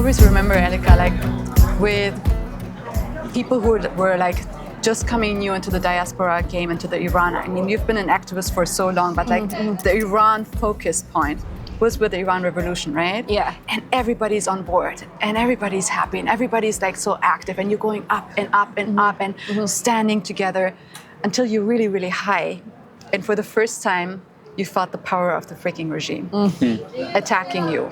always remember, Elica, like with people who were like just coming new into the diaspora game, into the Iran. I mean, you've been an activist for so long, but like the Iran focus point was with the Iran revolution, right? Yeah. And everybody's on board and everybody's happy and everybody's like so active and you're going up and up and up and standing together until you're really, really high. And for the first time, you felt the power of the freaking regime attacking you.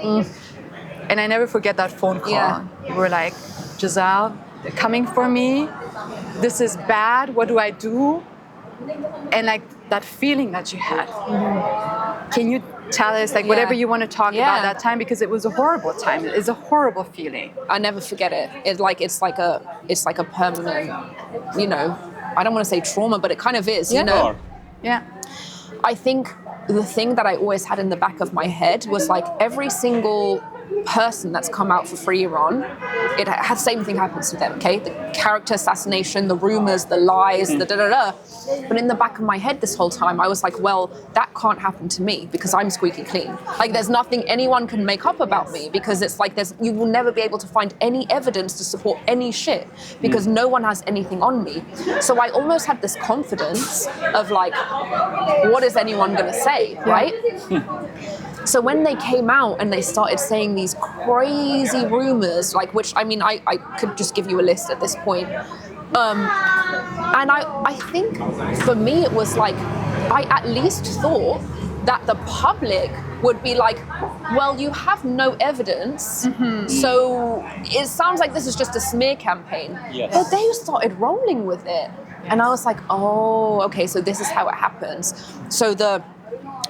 And I never forget that phone call. Yeah. You were like, Giselle, they're coming for me. This is bad. What do I do? And like that feeling that you had. Can you tell us like whatever you want to talk about that time, because it was a horrible time. It's a horrible feeling. I never forget it. It's like a permanent, you know, I don't want to say trauma, but it kind of is, you know. Yeah. I think the thing that I always had in the back of my head was like every single person that's come out for Free Iran, it has the same thing happens to them, okay? The character assassination, the rumors, the lies, the da-da-da. But in the back of my head this whole time, I was like, well, that can't happen to me because I'm squeaky clean. Like there's nothing anyone can make up about me because it's like you will never be able to find any evidence to support any shit because no one has anything on me. So I almost had this confidence of like, what is anyone gonna say, right? So when they came out and they started saying these crazy rumors, like which, I mean, I could just give you a list at this point. And I think for me, it was like, I at least thought that the public would be like, well, you have no evidence, so it sounds like this is just a smear campaign. Yes. But they started rolling with it. And I was like, oh, okay, so this is how it happens. So the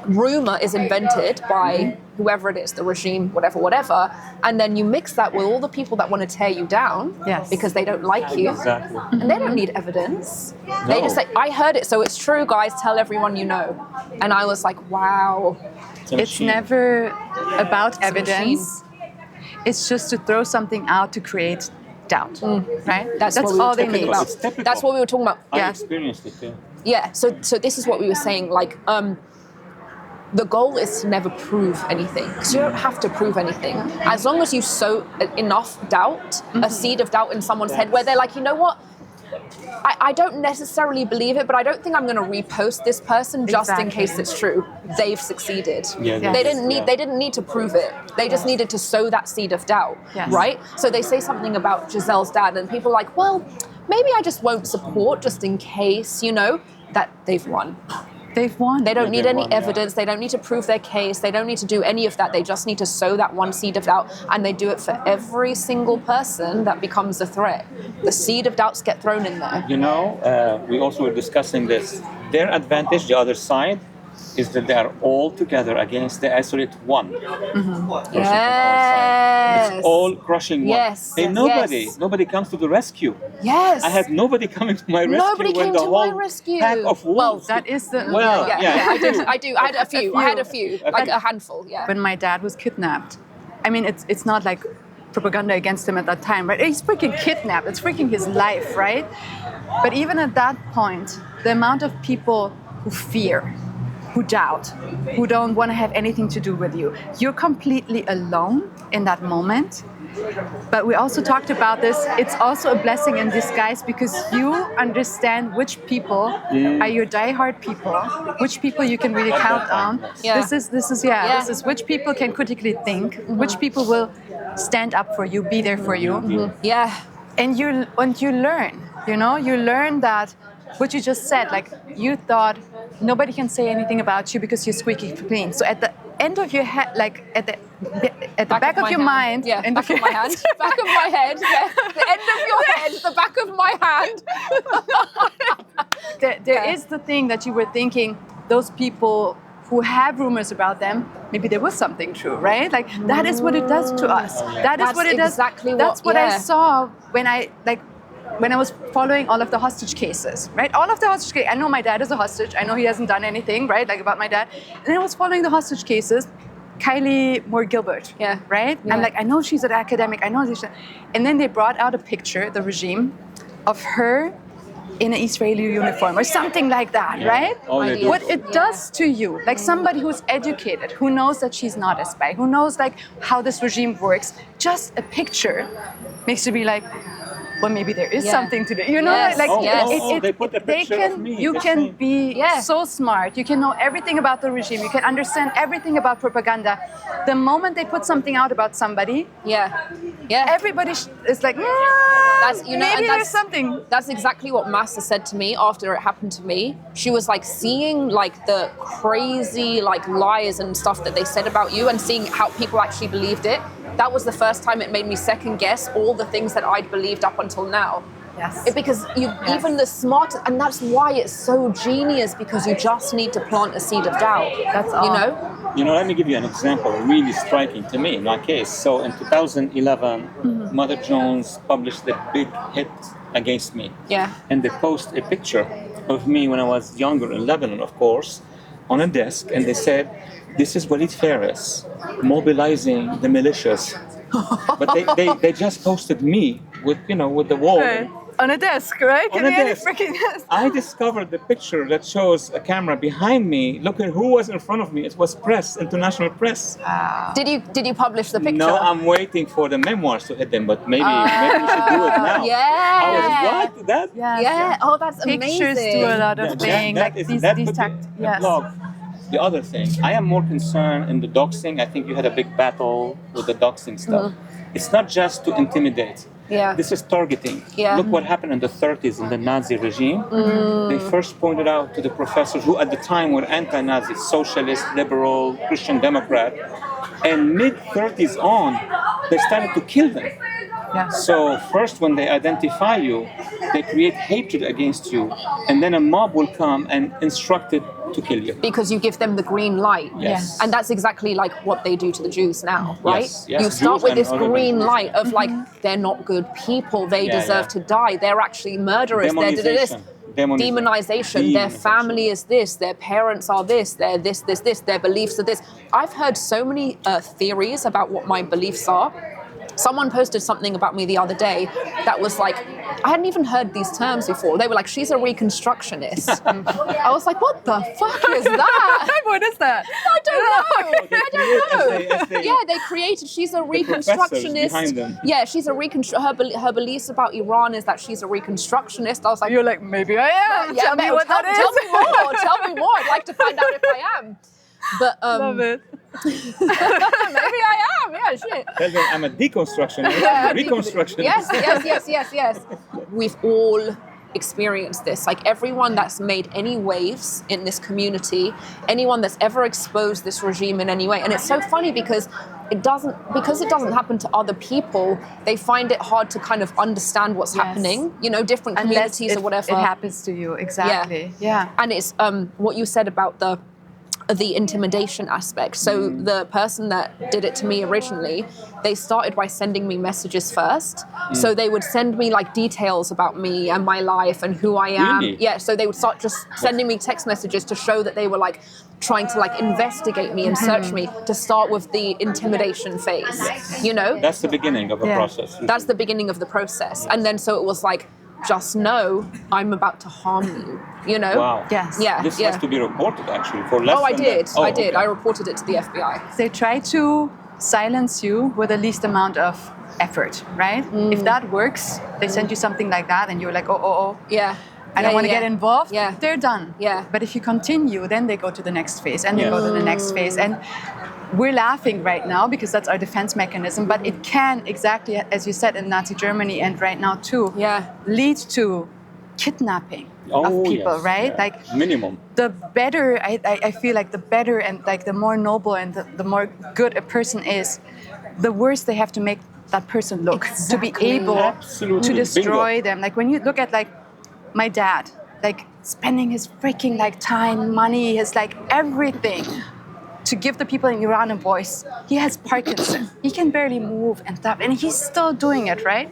rumor is invented by whoever it is, the regime, whatever, and then you mix that with all the people that want to tear you down because they don't like you. Exactly. And they don't need evidence. No. They just say, I heard it, so it's true, guys, tell everyone you know. And I was like, wow. It's never about evidence. It's just to throw something out to create doubt, right? That's all what we they were need. talking about. That's what we were talking about. I experienced it too. Yeah, so this is what we were saying, like, the goal is to never prove anything, because you don't have to prove anything. As long as you sow enough doubt, a seed of doubt in someone's head where they're like, you know what, I don't necessarily believe it, but I don't think I'm going to repost this person just in case it's true. They've succeeded. They didn't need to prove it. They just needed to sow that seed of doubt, right? So they say something about Giselle's dad, and people are like, well, maybe I just won't support just in case, you know, that they've won. They've won. They don't need any evidence. They don't need to prove their case. They don't need to do any of that. They just need to sow that one seed of doubt, and they do it for every single person that becomes a threat. The seed of doubts get thrown in there. You know, we also were discussing this. Their advantage, the other side, is that they are all together against the isolate one. Yes. It's all crushing one. Yes. And nobody comes to the rescue. Yes. I had nobody coming to my rescue. Nobody when came the to whole my rescue. Pack of wolves. Well, that is the... I do. I had a few, like a handful, When my dad was kidnapped, I mean, it's not like propaganda against him at that time, right? He's freaking kidnapped. It's freaking his life, right? But even at that point, the amount of people who fear, who doubt, who don't want to have anything to do with you. You're completely alone in that moment. But we also talked about this. It's also a blessing in disguise because you understand which people are your diehard people, which people you can really count on. This is which people can critically think, which people will stand up for you, be there for you. And you learn, you know, you learn that what you just said, like you thought nobody can say anything about you because you're squeaky clean. So at the end of your head, like at the back of your mind, back of my hand, back of my head, the end of your head, the back of my hand. There is the thing that you were thinking, those people who have rumors about them, maybe there was something true, right? Like that is what it does to us. That's what it does. That's what I saw when I was following all of the hostage cases, right? All of the hostage cases. I know my dad is a hostage. I know he hasn't done anything, right? Like about my dad. And I was following the hostage cases. Kylie Moore Gilbert, right? I'm like, I know she's an academic. I know this. And then they brought out a picture, the regime, of her in an Israeli uniform or something like that, right? Oh, they do. What it does to you, like somebody who's educated, who knows that she's not a spy, who knows like how this regime works, just a picture makes you be like, well, maybe there is something to do. You know, Yes. like They put a picture of me. you They're can saying- be Yeah. so smart. You can know everything about the regime. You can understand everything about propaganda. The moment they put something out about somebody, everybody is like, That's, you know, maybe and there's something. That's exactly what Massa said to me after it happened to me. She was like seeing like the crazy like lies and stuff that they said about you and seeing how people actually believed it. That was the first time it made me second guess all the things that I'd believed up until now. Yes. Because even the smartest, and that's why it's so genius, because you just need to plant a seed of doubt. That's all. You know? You know, let me give you an example, really striking to me in my case. So in 2011, Mother Jones published a big hit against me. Yeah. And they post a picture of me when I was younger in Lebanon, of course, on a desk, and they said, "This is Walid Fares mobilizing the militias." But they just posted me with the wall. Right. On a desk, right? On Can a you desk. freaking desk? I discovered the picture that shows a camera behind me. Look at who was in front of me. It was press, international press. Did you publish the picture? No, I'm waiting for the memoirs to hit them, but maybe we should do it now. Yeah. I was, what? That? Yes. Yeah. Oh, that's Pictures amazing. do a lot of things. Like that these could tact. be a Yes. blog. The other thing, I am more concerned in the doxing. I think you had a big battle with the doxing stuff. It's not just to intimidate. Yeah. This is targeting. Yeah. Look what happened in the 30s in the Nazi regime. They first pointed out to the professors who at the time were anti-Nazi, socialist, liberal, Christian Democrat. And mid-30s on, they started to kill them. Yeah. So first when they identify you, they create hatred against you. And then a mob will come and instruct it to kill you. Because you give them the green light. Yes. And that's exactly like what they do to the Jews now, right? Yes, You start Jews with and this other green religions, light of like, they're not good people, they Yeah, deserve yeah. to die, they're actually murderers, they're this. Demonization, their family is this, their parents are this, they're this, their beliefs are this. I've heard so many theories about what my beliefs are. Someone posted something about me the other day that was like, I hadn't even heard these terms before. They were like, she's a reconstructionist. I was like, what the fuck is that? What is that? I don't know. I don't know. They- Yeah, they created, she's a professors reconstructionist. behind them. Yeah, she's a her beliefs about Iran is that she's a reconstructionist. I was like, You're like, maybe I am. yeah, Tell me what that is. Tell me more. Tell me more. I'd like to find out if I am. But Love it. maybe I am. Yeah, shit. Tell them I'm a deconstructionist, reconstructionist. Yes. We've all experienced this. Like everyone that's made any waves in this community, anyone that's ever exposed this regime in any way. And it's so funny because it doesn't happen to other people, they find it hard to kind of understand what's happening, different communities or whatever. It happens to you, exactly. Yeah. And it's what you said about the intimidation aspect. So the person that did it to me originally, they started by sending me messages first. So they would send me like details about me and my life and who I am. Really? Yeah, so they would start just sending me text messages to show that they were like trying to like investigate me and search me, to start with the intimidation phase. That's the beginning of the process. That's the beginning of the process. And then so it was like, just know I'm about to harm you, Wow. Yes. Yeah. This has to be reported actually for less Oh, I than did. that. Oh, I did. okay. I reported it to the FBI. They try to silence you with the least amount of effort, right? If that works, they send you something like that and you're like, oh. Yeah. I don't want to get involved. Yeah. They're done. Yeah. But if you continue, then they go to the next phase and they go to the next phase. And we're laughing right now because that's our defense mechanism, but it can exactly, as you said, in Nazi Germany and right now too, lead to kidnapping of people, yes, right? yeah. Like minimum. the better, I feel like the better and like the more noble and the more good a person is, the worse they have to make that person look to be able Absolutely. to destroy Bingo. them. Like when you look at like my dad, like spending his freaking like time, money, his like everything to give the people in Iran a voice. He has Parkinson. He can barely move and stuff, and he's still doing it, right?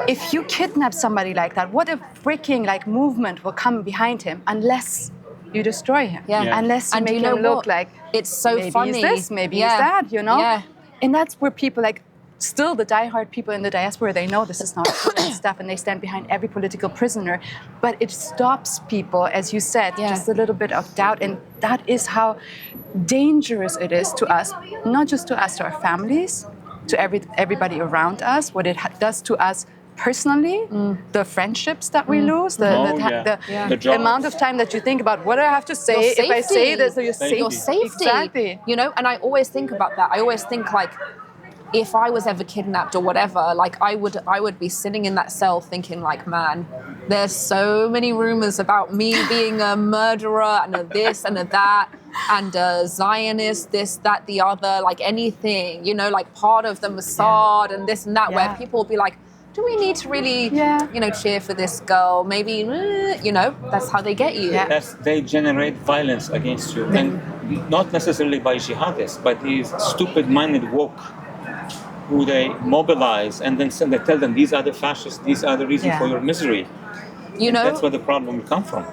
If you kidnap somebody like that, what a freaking like movement will come behind him unless you destroy him. Yeah. Unless you And make you know him look what? like It's so maybe funny. he's this, maybe he's that, Yeah. And that's where people like still the diehard people in the diaspora, they know this is not good stuff, and they stand behind every political prisoner. But it stops people, as you said, just a little bit of doubt. And that is how dangerous it is to us, not just to us, to our families, to everybody around us, what it does to us personally, the friendships that we lose, the amount of time that you think about what do I have to say if I say this, or your safety. Exactly. You know, and I always think about that. I always think like, if I was ever kidnapped or whatever, like I would be sitting in that cell thinking like, man, there's so many rumors about me being a murderer and a this and a that and a Zionist, this, that, the other, like anything, you know, like part of the Mossad and this and that, where people will be like, do we need to really, you know, cheer for this girl? Maybe, you know, that's how they get you. They generate violence against you, and not necessarily by jihadists, but these stupid-minded woke who they mobilize, and then they tell them these are the fascists, these are the reasons for your misery. You know, that's where the problem will come from.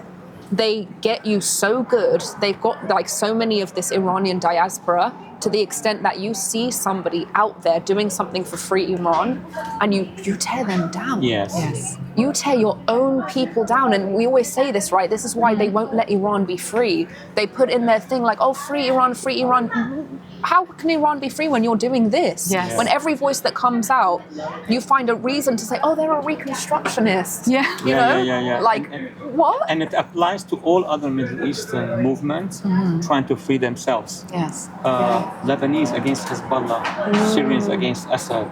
They get you so good. They've got like so many of this Iranian diaspora, to the extent that you see somebody out there doing something for free Iran, and you tear them down. Yes. You tear your own people down. And we always say this, right? This is why they won't let Iran be free. They put in their thing like, oh, free Iran, free Iran. How can Iran be free when you're doing this? When every voice that comes out, you find a reason to say, oh, they're a reconstructionist. You know? Like, what? And it applies to all other Middle Eastern movements trying to free themselves. Lebanese against Hezbollah, Syrians against Assad,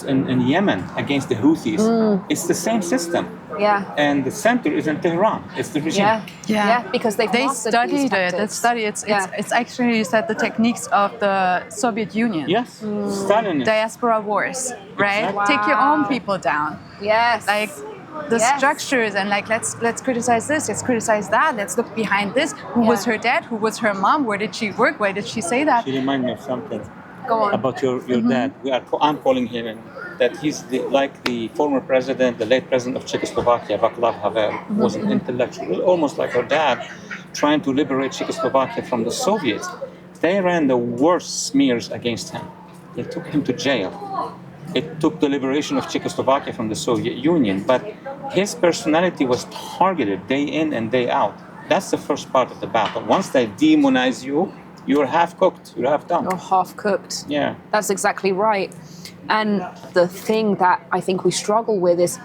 in Yemen against the Houthis. It's the same system. And the center is in Tehran. It's the regime. Because they studied it. It's actually, you said, the techniques of the Soviet Union. Stalinist. Diaspora wars, right? Take your own people down. Like the structures, and like let's criticize this, let's criticize that, let's look behind this. Who was her dad? Who was her mom? Where did she work? Why did she say that? She reminded me of something. Go on. About your dad. I'm calling him, and that he's like the former president, the late president of Czechoslovakia, Václav Havel, who was an intellectual, almost like her dad, trying to liberate Czechoslovakia from the Soviets. They ran the worst smears against him. They took him to jail. It took the liberation of Czechoslovakia from the Soviet Union, but his personality was targeted day in and day out. That's the first part of the battle. Once they demonize you, you're half cooked, you're half done. You're half cooked. Yeah. That's exactly right. And the thing that I think we struggle with is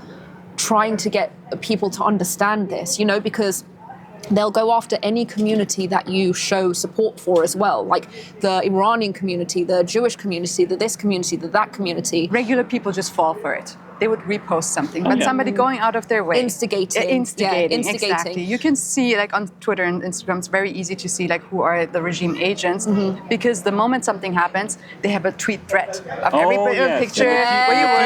trying to get people to understand this, you know, because they'll go after any community that you show support for as well, like the Iranian community, the Jewish community, the this community, the that community. Regular people just fall for it. They would repost something, but somebody going out of their way. Instigating. Exactly. You can see, like on Twitter and Instagram, it's very easy to see like who are the regime agents, because the moment something happens, they have a tweet thread of every picture, where you were,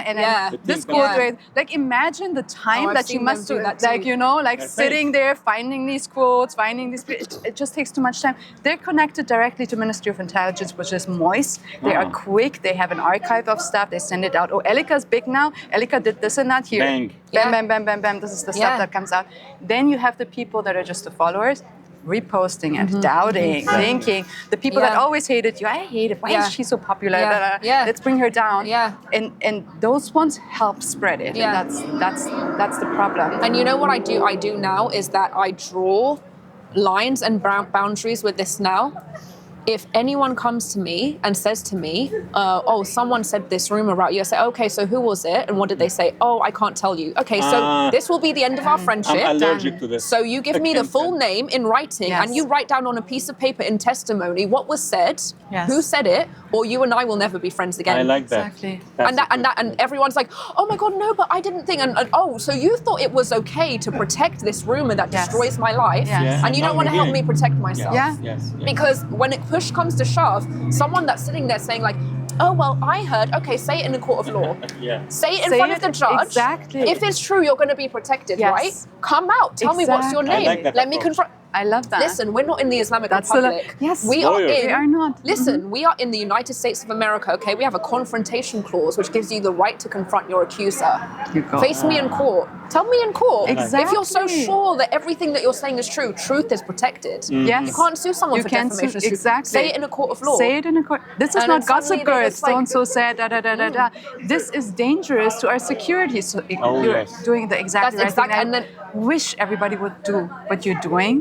and then this quote. Like imagine the time that you must do, like, you know, like sitting there, finding these quotes, finding these, it just takes too much time. They're connected directly to Ministry of Intelligence, which is moist. They are quick. They have an archive of stuff. They send it out. Oh, Elica's big now. Elica did this and that here. Bang. Bam, bam, bam, bam. This is the stuff that comes out. Then you have the people that are just the followers, reposting it, doubting, thinking. The people that always hated you, I hate it. Why is she so popular? Let's bring her down. And those ones help spread it. And that's the problem. And you know what I do now is that I draw lines and boundaries with this now. If anyone comes to me and says to me, oh, someone said this rumor about you, I say, okay, so who was it? And what did they say? Oh, I can't tell you. Okay, so this will be the end of our friendship. I'm allergic to this. So you give me the full name in writing, and you write down on a piece of paper in testimony what was said, who said it, or you and I will never be friends again. I like that. Exactly. And everyone's like, oh my God, no, but I didn't think. And oh, so you thought it was okay to protect this rumor that destroys my life, and you don't want to help me protect myself. Yes. Because when push comes to shove, someone that's sitting there saying like, oh, well, I heard, okay, say it in a court of law. Say it in front of the judge. Exactly. If it's true, you're going to be protected, right? Come out. Tell me what's your name. I like that Let me confront. I love that. Listen, we're not in the Islamic That's Republic. yes. We are Lawyers. in. We are not. Listen, we are in the United States of America, okay? We have a confrontation clause which gives you the right to confront your accuser. You go. Face me in court. Tell me in court. Exactly. If you're so sure that everything that you're saying is true, truth is protected. Yes. You can't sue someone for can't defamation. sue, exactly. Say it in a court of law. Say it in a court. This is And not then suddenly gossip they girls. just like- So-and-so said, da. This is dangerous to our security. So you're yes. doing the exactly That's right exact- thing. and then- Wish everybody would do what you're doing,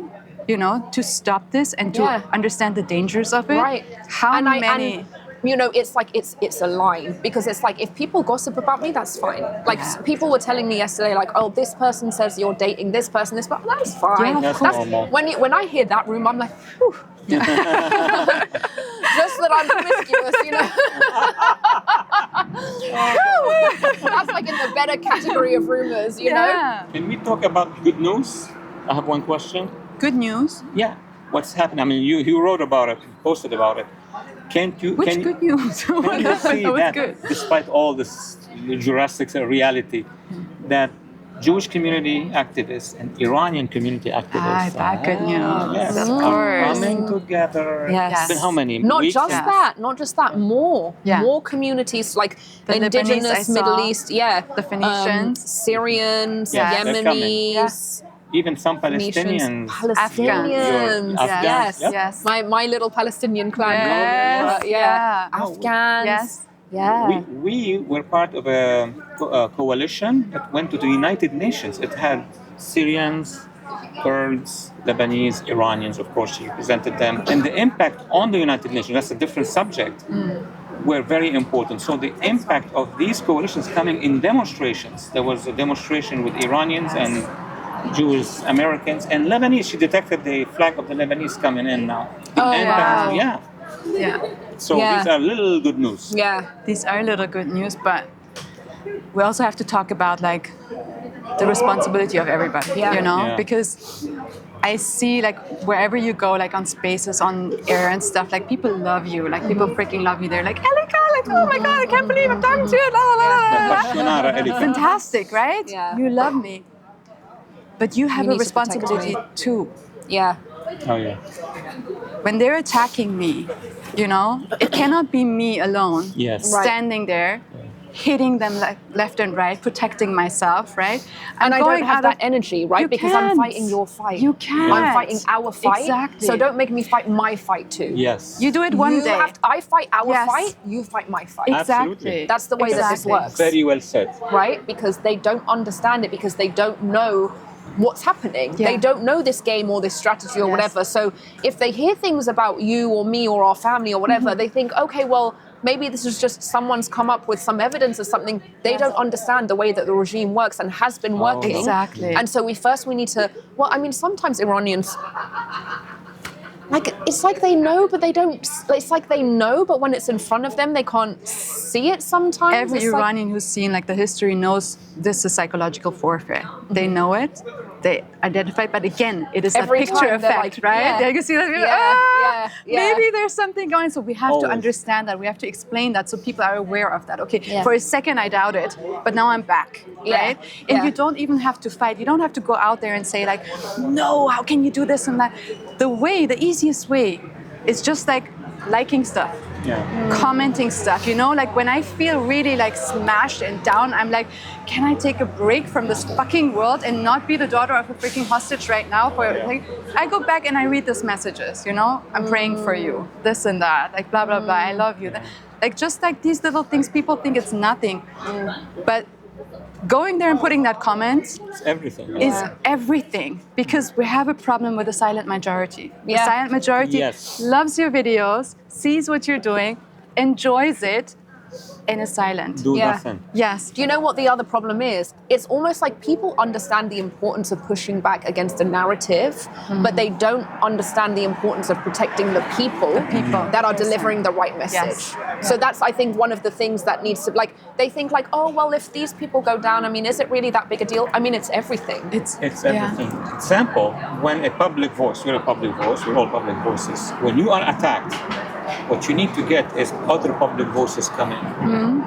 you know, to stop this and to Yeah. understand the dangers of it. Right. How many? And, you know, it's like it's a line, because it's like if people gossip about me, that's fine. Like people were telling me yesterday, like, oh, this person says you're dating this person, this, but that's fine. Yeah, of That's course. normal. When I hear that room, I'm like, whew. Just that I'm promiscuous, you know. That's like in the better category of rumors, you know. Yeah. Can we talk about good news? I have one question. Good news. Yeah. What's happening? I mean, you wrote about it, posted about it. Can't you? Which can good news? Can you see That was that, good. despite all this Jurassic reality, that Jewish community activists and Iranian community activists that good news. yes, Of are course. coming together. Yes. It's been how many Not weeks? just Yes. that, not just that, more Yeah. communities like The indigenous Lebanese I Middle saw, East, yeah, the Phoenicians. Syrians, Yes, they're Yemenis, Even some Palestinians. Palestinians, Your Afghans, yes, yep. Yes. my little Palestinian clan, Yes, yeah. Afghans, Yes. yeah, We were part of a coalition that went to the United Nations. It had Syrians, Kurds, Lebanese, Iranians, of course, she represented them. And the impact on the United Nations, that's a different subject, were very important. So the impact of these coalitions coming in demonstrations, there was a demonstration with Iranians and Jewish Americans and Lebanese. She detected the flag of the Lebanese coming in now. Oh, And, wow. yeah. Yeah. So Yeah. these are little good news. yeah. These are little good news, but we also have to talk about like the responsibility of everybody, Yeah. you know, Yeah. because I see like wherever you go, like on spaces, on air and stuff, like people love you, like people freaking love you. They're like, Elica, like, oh my God, I can't believe I'm talking to you, la la la la. Bashwanara, Elica. Fantastic, right? Yeah. You love me. But you have You a need to protect responsibility me. too. Yeah. Oh, yeah. When they're attacking me, you know, it cannot be me alone Yes. Right. standing there, hitting them like left and right, protecting myself, right? And I going don't have out that of- energy, right? You Because I'm can't. fighting your fight. You can't. I'm fighting our fight. Exactly. So don't make me fight my fight too. Yes. You do it one You day. have to- I fight our Yes. fight, you fight my fight. Exactly. Absolutely. That's the way that this Exactly. works. Very well said. Right? Because they don't understand it, because they don't know what's happening. Yeah. They don't know this game or this strategy or Yes. whatever. So if they hear things about you or me or our family or whatever, Mm-hmm. they think, okay, well, maybe this is just someone's come up with some evidence or something. They don't understand the way that the regime works and has been working. Exactly. And so we need to, well, I mean, sometimes Iranians, like, it's like they know, but they don't, it's like they know, but when it's in front of them, they can't see it sometimes. Every It's like- Iranian who's seen like the history knows this is psychological warfare. They know it, they identify it, but again, it is a Every picture time they're effect, like, right? yeah. You can see that, Yeah, yeah. maybe there's something going. So we have to Always. understand that. We have to explain that so people are aware of that. Okay, Yeah. for a second I doubt it, but now I'm back, Yeah, right? And yeah. you don't even have to fight. You don't have to go out there and say like, no, how can you do this and that? The easiest way is just like liking stuff. Yeah. Commenting stuff, you know, like when I feel really like smashed and down, I'm like, can I take a break from this fucking world and not be the daughter of a freaking hostage right now? Like, I go back and I read these messages, you know, I'm praying for you, this and that, like blah blah blah, I love you. Like just like these little things, people think it's nothing, but going there and putting that comment It's everything. is everything, because we have a problem with the silent majority. The Yeah. silent majority Yes. loves your videos, sees what you're doing, enjoys it, and is silent. Do Yeah. nothing. Yes. Do you know what the other problem is? It's almost like people understand the importance of pushing back against a narrative, but they don't understand the importance of protecting the people, that are delivering the right message. Yes. So that's, I think, one of the things that needs to, like, they think like, oh, well, if these people go down, I mean, is it really that big a deal? I mean, it's everything. It's everything. Example, when a public voice, we're a public voice, we're all public voices. When you are attacked, What you need to get is other public voices coming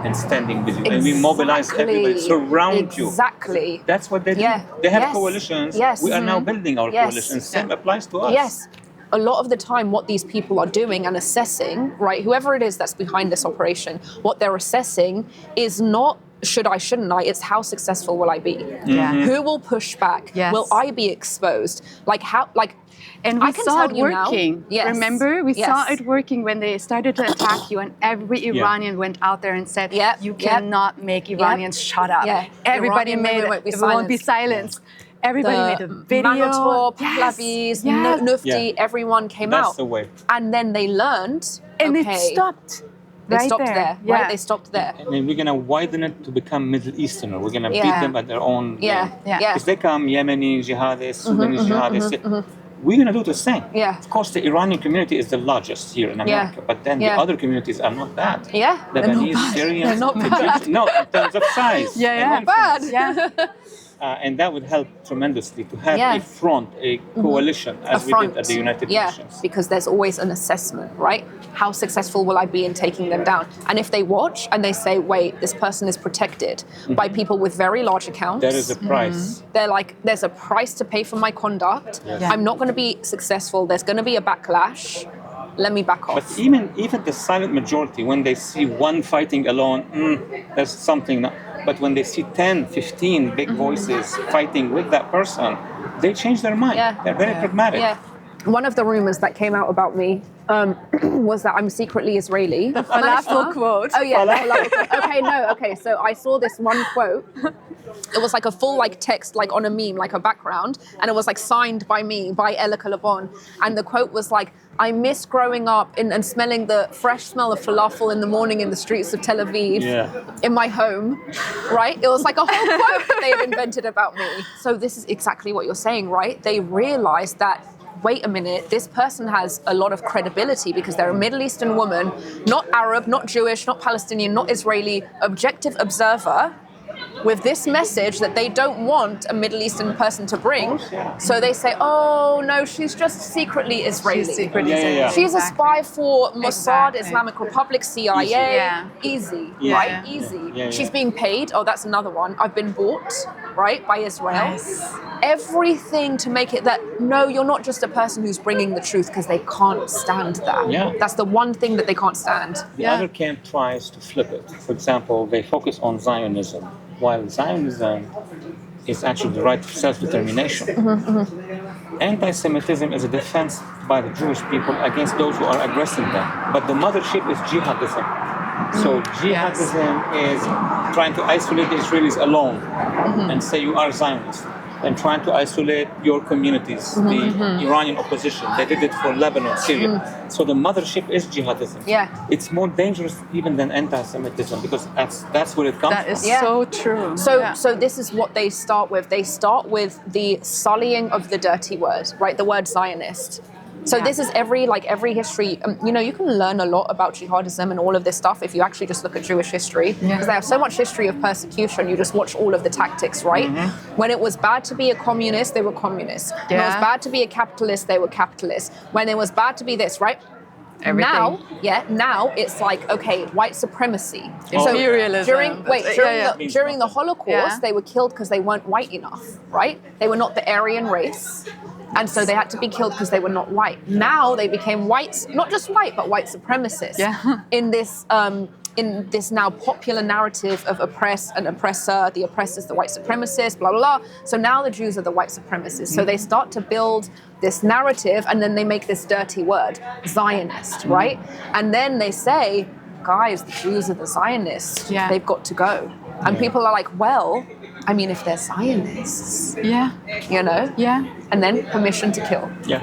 and standing with you. And we mobilize everybody, surround you. Exactly. That's what they do. Yeah. They have Yes. coalitions. Yes. We are now building our Yes. coalitions. Same applies to us. Yes. A lot of the time, what these people are doing and assessing, right, whoever it is that's behind this operation, what they're assessing is not should I, shouldn't I, it's how successful will I be? Yeah. Who will push back? Yes. Will I be exposed? Like how, like, And we I can saw tell it you now- working. Yes. Remember, we saw Yes. it working when they started to attack you, and every Iranian went out there and said, Yep. "You Yep. cannot make Iranians shut up." Yeah. Everybody Iranian made women it. won't be It won't be silenced. silenced. Everybody made a video. Manotor, Yes. Pahlavis, Yes. Nufti, Yeah. everyone came That's out. the way. And then they learned, And okay, it stopped. They right stopped there, right? Yeah. They stopped there. And then we're going to widen it to become Middle Easterner. We're going to beat Yeah. them at their own Yeah, game. Yeah. yeah. If they come Yemeni jihadists, Sudanese jihadists, we're going to do the same. Yeah. Of course, the Iranian community is the largest here in America, but then Yeah. the other communities are not bad. Yeah, they're not Lebanese, bad. Syrians, They're not Egyptians, no, in terms of size. Yeah, and yeah. influence. Yeah. And that would help tremendously to have Yeah. a front, a coalition, as we did at the United Nations. Because there's always an assessment, right? How successful will I be in taking them down? And if they watch and they say, wait, this person is protected by people with very large accounts. There is a price. They're like, there's a price to pay for my conduct. Yes. Yeah. I'm not going to be successful. There's going to be a backlash. Let me back off. But even the silent majority, when they see one fighting alone, there's something. But when they see 10, 15 big voices fighting with that person, they change their mind. Yeah. They're very pragmatic. Yeah. One of the rumors that came out about me was that I'm secretly Israeli. The falafel quote. Oh yeah, the falafel quote. Okay, no, okay. So I saw this one quote. It was like a full like text, like on a meme, like a background, and it was like signed by me, by Elica LeBon. And the quote was like, "I miss growing up and smelling the fresh smell of falafel in the morning in the streets of Tel Aviv, in my home." Right? It was like a whole quote that they had invented about me. So this is exactly what you're saying, right? They realized that, wait a minute, this person has a lot of credibility because they're a Middle Eastern woman, not Arab, not Jewish, not Palestinian, not Israeli, objective observer with this message that they don't want a Middle Eastern person to bring. So they say, oh no, she's just secretly Israeli. She's secretly Yeah. She's a spy for Mossad, Exactly. Islamic Republic, CIA. Yeah. Easy, Yeah. right? Yeah. Easy. Yeah. She's being paid. Oh, that's another one. I've been bought, right, by Israel. Nice. Everything to make it that, no, you're not just a person who's bringing the truth, because they can't stand that. Yeah. That's the one thing that they can't stand. The other camp tries to flip it. For example, they focus on Zionism, while Zionism is actually the right to self-determination. Anti-Semitism is a defense by the Jewish people against those who are aggressing them. But the mothership is Jihadism. So Jihadism is trying to isolate the Israelis alone and say you are Zionists, and trying to isolate your communities, the Iranian opposition. They did it for Lebanon, Syria. So the mothership is Jihadism. Yeah. It's more dangerous even than anti-Semitism, because that's where it comes That from. is Yeah. so true. So this is what they start with. They start with the sullying of the dirty word, right? The word Zionist. So this is every history. You can learn a lot about jihadism and all of this stuff if you actually just look at Jewish history, because they have so much history of persecution. You just watch all of the tactics, right? When it was bad to be a communist, they were communists. When it was Yeah. bad to be a capitalist, they were capitalists. When it was bad to be this, right? Everything. Now it's like, okay, white supremacy. Imperialism. During the Holocaust, Yeah. they were killed because they weren't white enough, right? They were not the Aryan race. And so they had to be killed because they were not white. Now they became whites, not just white, but white supremacists. Yeah. In this now popular narrative of oppress and oppressor, the oppressors, the white supremacists, blah, blah, blah. So now the Jews are the white supremacists. So they start to build this narrative, and then they make this dirty word, Zionist, right? And then they say, guys, the Jews are the Zionists. Yeah. They've got to go. And people are like, well, I mean, if they're Zionists, Yeah. Yeah. and then permission to kill. Yeah.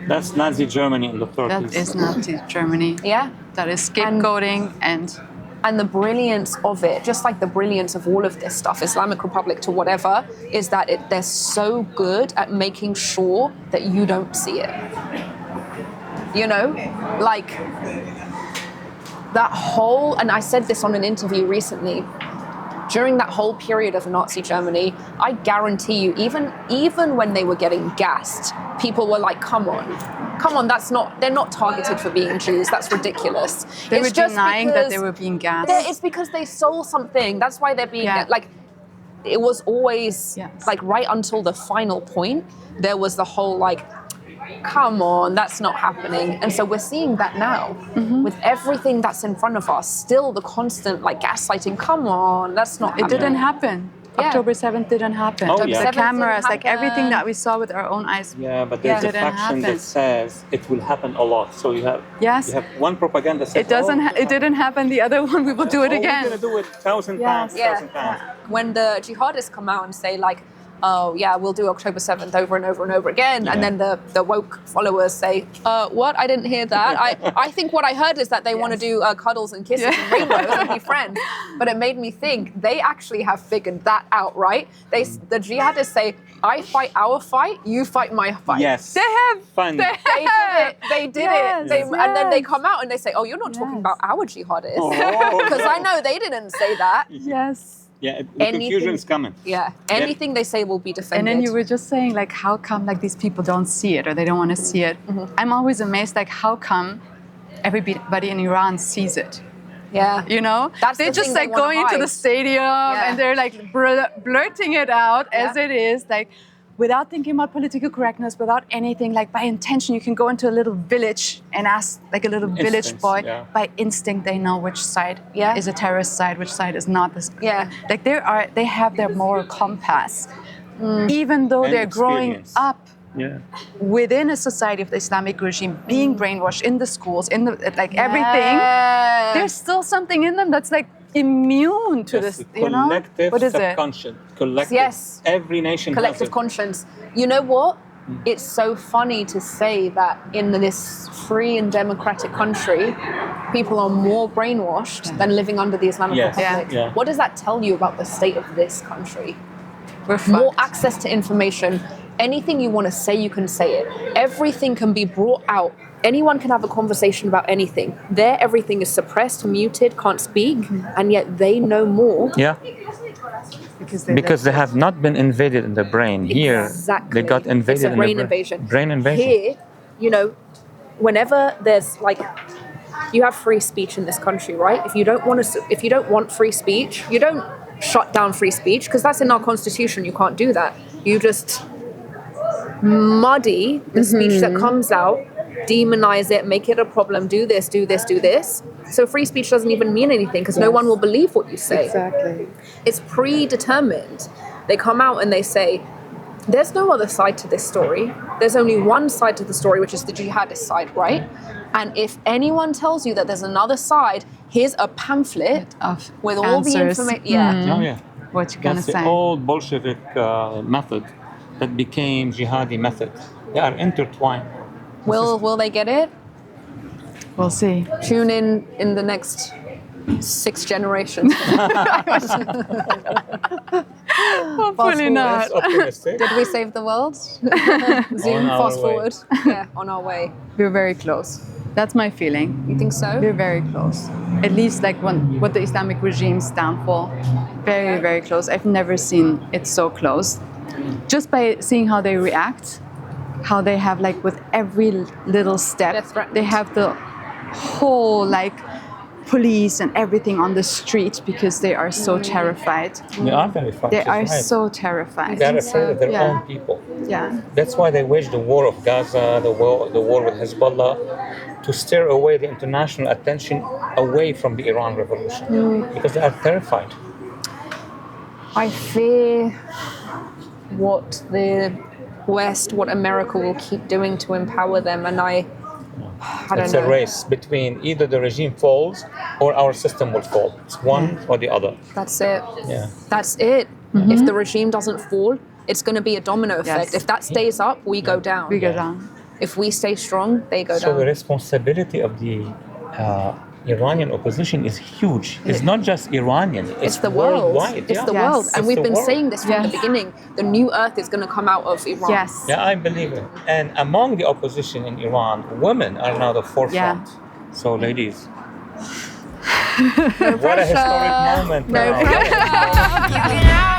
That's Nazi Germany in the 30s. That is Nazi Germany. Yeah. That is scapegoating And the brilliance of it, just like the brilliance of all of this stuff, Islamic Republic to whatever, is that they're so good at making sure that you don't see it. Like that whole, and I said this on an interview recently, during that whole period of Nazi Germany, I guarantee you, even when they were getting gassed, people were like, come on, they're not targeted for being Jews. That's ridiculous. They It's were just denying that because they were being gassed. It's because they stole something. That's why they're being like. It was always like right until the final point. There was the whole like, come on, that's not happening. And so we're seeing that now with everything that's in front of us. Still, the constant like gaslighting. Come on, that's not. It didn't happen. October 7th didn't happen. Oh, yeah. The cameras, like everything that we saw with our own eyes. Yeah, but there's a didn't faction happen. that says it will happen a lot. So you have one propaganda says It doesn't. It didn't happen. The other one, we will do it again. We're gonna do it 1,000 times, 1,000 times. When the jihadists come out and say like, oh yeah, we'll do October 7th over and over and over again, and then the woke followers say, what? I didn't hear that. I think what I heard is that they want to do cuddles and kisses and rainbows and be friends. But it made me think they actually have figured that out, right? The jihadists say, I fight our fight, you fight my fight. Yes. They have. Fun. They did it. And then they come out and they say, oh, you're not talking about our jihadists. Because I know they didn't say that. Yes. Yeah, the confusion's coming. Yeah, anything they say will be defended. And then you were just saying, like, how come like these people don't see it or they don't want to see it? I'm always amazed, like, how come everybody in Iran sees it? Yeah, you know, they're just like going into the stadium and they're like blurting it out as it is, like without thinking about political correctness, without anything. Like by intention, you can go into a little village and ask like a little village boy. By instinct, they know which side is a terrorist side, which side is not. Like they have their moral compass, even though they're growing up. Within a society of the Islamic regime, being brainwashed in the schools, in the like everything, there's still something in them that's like immune to this. You know, what is subconscious, it? Collective. Yes, every nation collective has conscience. You know what? It's so funny to say that in this free and democratic country, people are more brainwashed than living under the Islamic Republic. What does that tell you about the state of this country? We're more access to information. Anything you want to say, you can say it. Everything can be brought out. Anyone can have a conversation about anything. There, everything is suppressed, muted, can't speak, and yet they know more. Yeah. Because they have not been invaded in the brain. Here, they got invaded in the brain invasion. Brain invasion. Here, you know, whenever there's like, you have free speech in this country, right? If you don't want free speech, you don't shut down free speech because that's in our constitution. You can't do that. You just muddy the speech that comes out, demonize it, make it a problem, do this, do this, do this. So free speech doesn't even mean anything because no one will believe what you say. Exactly. It's predetermined. They come out and they say, there's no other side to this story. There's only one side to the story, which is the jihadist side, right? And if anyone tells you that there's another side, here's a pamphlet with all the information. What you gonna say? That's the old Bolshevik method that became jihadi method. They are intertwined. Will they get it? We'll see. Tune in the next 6 generations. Hopefully not. Did we save the world? Zoom, fast forward. On our way. We're very close. That's my feeling. You think so? We're very close. At least like what the Islamic regime's downfall. Very, very close. I've never seen it so close. Just by seeing how they react, how they have like with every little step, they have the whole like police and everything on the street because they are so terrified. They are terrified. They are so terrified. They're afraid of their own people. Yeah. That's why they waged the war of Gaza, the war with Hezbollah, to steer away the international attention away from the Iran revolution because they are terrified. I fear what the West, what America will keep doing to empower them, and I don't know. It's a race between either the regime falls or our system will fall. It's one or the other. That's it. Yeah. That's it. If the regime doesn't fall, it's going to be a domino effect. If that stays up, we go down. We go down. If we stay strong, they go down. So the responsibility of the Iranian opposition is huge. It's not just Iranian. It's the world. Worldwide. It's the world. And we've been saying this from the beginning. The new earth is going to come out of Iran. Yes. Yeah, I believe it. And among the opposition in Iran, women are now the forefront. So ladies, what a historic moment. No pressure.